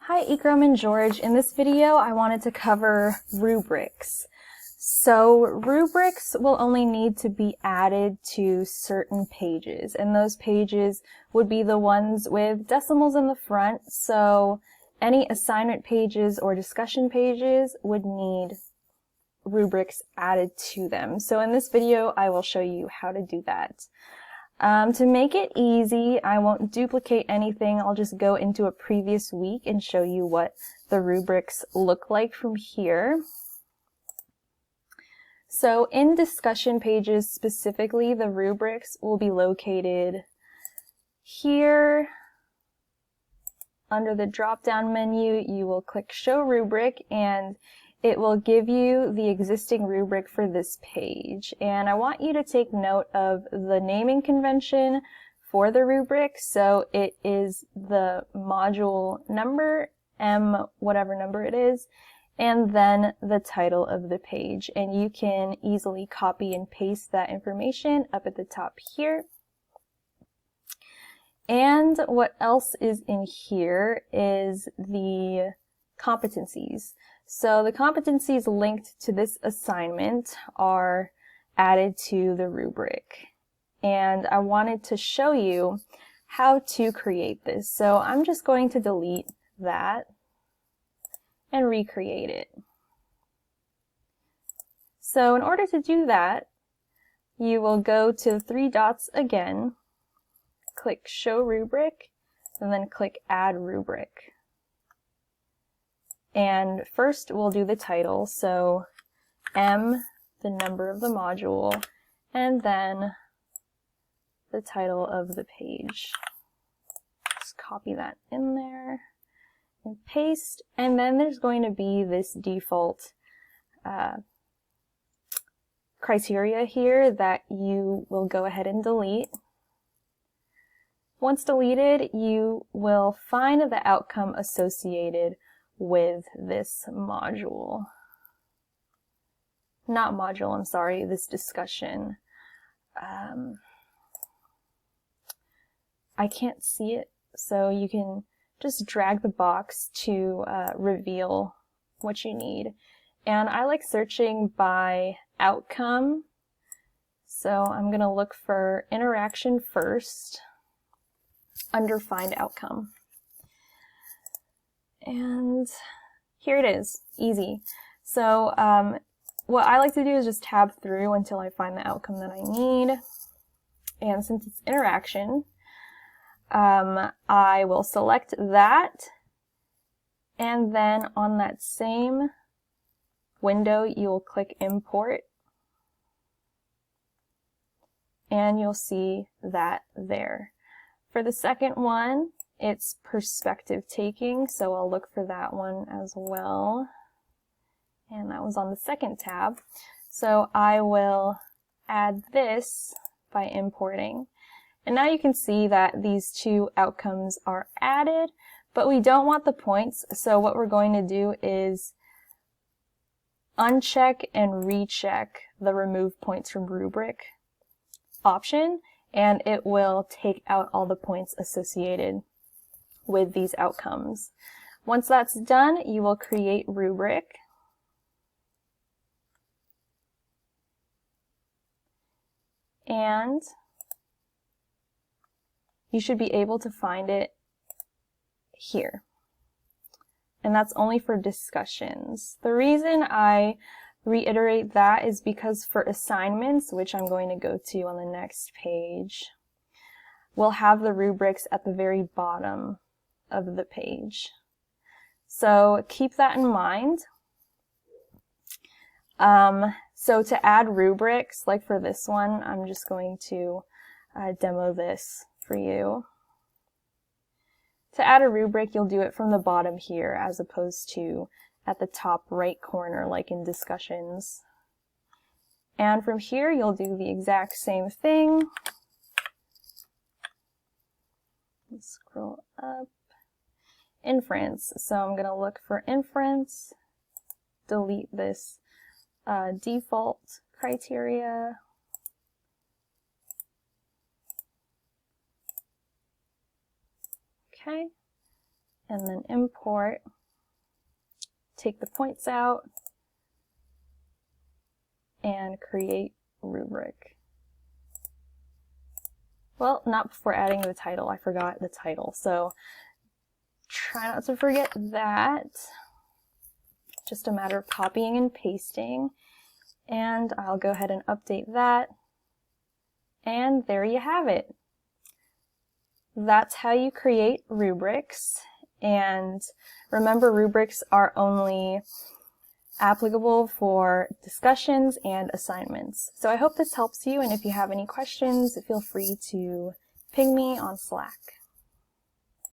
Hi Ikram and George. In this video I wanted to cover rubrics. So rubrics will only need to be added to certain pages, and those pages would be the ones with decimals in the front, so any assignment pages or discussion pages would need rubrics added to them. So in this video I will show you how to do that. To make it easy, I won't duplicate anything. I'll just go into a previous week and show you what the rubrics look like from here. So in discussion pages specifically, the rubrics will be located here. Under the drop-down menu, you will click Show Rubric, and it will give you the existing rubric for this page. And I want you to take note of the naming convention for the rubric. So it is the module number, M whatever number it is, and then the title of the page. And you can easily copy and paste that information up at the top here. And what else is in here is the competencies. So the competencies linked to this assignment are added to the rubric. And I wanted to show you how to create this. So I'm just going to delete that and recreate it. So in order to do that, you will go to the three dots again, click Show Rubric, and then click Add Rubric. And first we'll do the title, so M, the number of the module, and then the title of the page. Just copy that in there and paste, and then there's going to be this default criteria here that you will go ahead and delete. Once deleted, you will find the outcome associated with this module. Not module, I'm sorry, this discussion. I can't see it, so you can just drag the box to reveal what you need. And I like searching by outcome, so I'm going to look for interaction first under Find Outcome. And here it is, easy. So what I like to do is just tab through until I find the outcome that I need. And since it's interaction, I will select that, and then on that same window you'll click Import, and you'll see that there. For the second one, it's perspective taking, so I'll look for that one as well. And that was on the second tab. So I will add this by importing. And now you can see that these two outcomes are added, but we don't want the points, so what we're going to do is uncheck and recheck the Remove Points from Rubric option, and it will take out all the points associated with these outcomes. Once that's done, you will create rubric. And you should be able to find it here. And that's only for discussions. The reason I reiterate that is because for assignments, which I'm going to go to on the next page, we'll have the rubrics at the very bottom of the page. So keep that in mind. So to add rubrics, like for this one, I'm just going to demo this for you. To add a rubric, you'll do it from the bottom here as opposed to at the top right corner like in discussions. And from here, you'll do the exact same thing. Let's scroll up. Inference. So I'm going to look for inference, delete this default criteria. Okay. and then import, take the points out, and create rubric. Well, not before adding the title. I forgot the title, so try not to forget that. Just a matter of copying and pasting, and I'll go ahead and update that, and there you have it. That's how you create rubrics, and remember, rubrics are only applicable for discussions and assignments. So I hope this helps you, and if you have any questions, feel free to ping me on Slack.